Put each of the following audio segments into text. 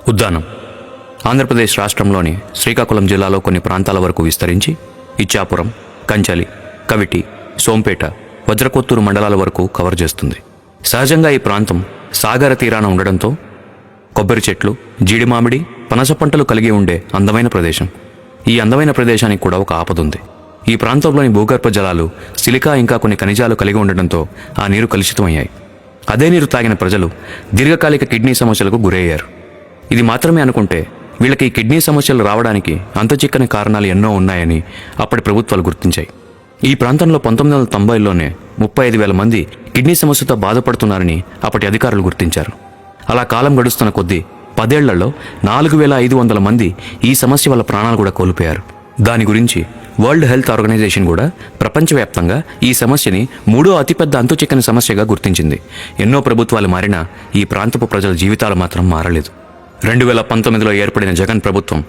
ఉద్దానం ఆంధ్రప్రదేశ్ రాష్ట్రంలోని శ్రీకాకుళం జిల్లాలో కొన్ని ప్రాంతాల వరకు విస్తరించి ఇచ్చాపురం, కంచలి, కవిటి, సోంపేట, వజ్రకొత్తూరు మండలాల వరకు కవర్ చేస్తుంది. సహజంగా ఈ ప్రాంతం సాగర తీరాన ఉండడంతో కొబ్బరి చెట్లు, జీడి మామిడి, పనస పంటలు కలిగి ఉండే అందమైన ప్రదేశం. ఈ అందమైన ప్రదేశానికి కూడా ఒక ఆపదుంది. ఈ ప్రాంతంలోని భూగర్భ జలాలు సిలికా ఇంకా కొన్ని ఖనిజాలు కలిగి ఉండడంతో ఆ నీరు కలుషితమయ్యాయి. అదే నీరు తాగిన ప్రజలు దీర్ఘకాలిక కిడ్నీ సమస్యలకు గురయ్యారు. ఇది మాత్రమే అనుకుంటే వీళ్ళకి ఈ కిడ్నీ సమస్యలు రావడానికి అంతుచిక్కని కారణాలు ఎన్నో ఉన్నాయని అప్పటి ప్రభుత్వాలు గుర్తించాయి. ఈ ప్రాంతంలో 1990లోనే 35,000 మంది కిడ్నీ సమస్యతో బాధపడుతున్నారని అప్పటి అధికారులు గుర్తించారు. అలా కాలం గడుస్తున్న కొద్దీ 10 ఏళ్లలో 4,500 మంది ఈ సమస్య వల్ల ప్రాణాలు కూడా కోల్పోయారు. దాని గురించి వరల్డ్ హెల్త్ ఆర్గనైజేషన్ కూడా ప్రపంచవ్యాప్తంగా ఈ సమస్యని 3వ అతిపెద్ద అంతుచిక్కని సమస్యగా గుర్తించింది. ఎన్నో ప్రభుత్వాలు మారినా ఈ ప్రాంతపు ప్రజల జీవితాలు మాత్రం మారలేదు. 2019లో ఏర్పడిన జగన్ ప్రభుత్వం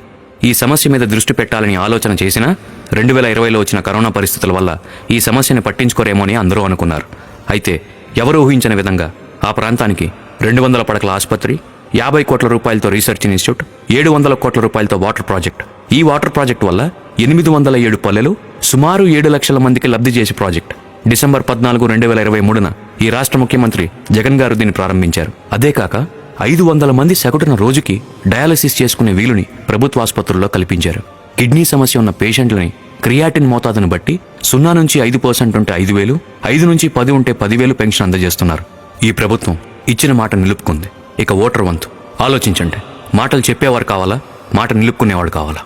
ఈ సమస్య మీద దృష్టి పెట్టాలని ఆలోచన చేసినా 2020లో వచ్చిన కరోనా పరిస్థితుల వల్ల ఈ సమస్యని పట్టించుకోరేమో అని అందరూ అనుకున్నారు. అయితే ఎవరు ఊహించిన విధంగా ఆ ప్రాంతానికి 200 పడకల ఆసుపత్రి, 50 కోట్ల రూపాయలతో రీసెర్చ్ ఇన్స్టిట్యూట్, 700 కోట్ల రూపాయలతో వాటర్ ప్రాజెక్ట్. ఈ వాటర్ ప్రాజెక్ట్ వల్ల 807 పల్లెలు, సుమారు 7 లక్షల మందికి లబ్ధి చేసే ప్రాజెక్ట్. డిసెంబర్ 14, 2023న ఈ రాష్ట్ర ముఖ్యమంత్రి జగన్ గారు దీన్ని ప్రారంభించారు. అదే కాక 500 మంది సగటున రోజుకి డయాలసిస్ చేసుకునే వీలుని ప్రభుత్వ ఆసుపత్రుల్లో కల్పించారు. కిడ్నీ సమస్య ఉన్న పేషెంట్లని క్రియాటిన్ మోతాదును బట్టి 0 నుంచి 5% ఉంటే 5,000, 5 నుంచి 10 ఉంటే 10,000 పెన్షన్ అందజేస్తున్నారు. ఈ ప్రభుత్వం ఇచ్చిన మాట నిలుపుకుంది. ఇక ఓటర్ వంతు. ఆలోచించండి. మాటలు చెప్పేవారు కావాలా, మాట నిలుపుకునేవాడు కావాలా?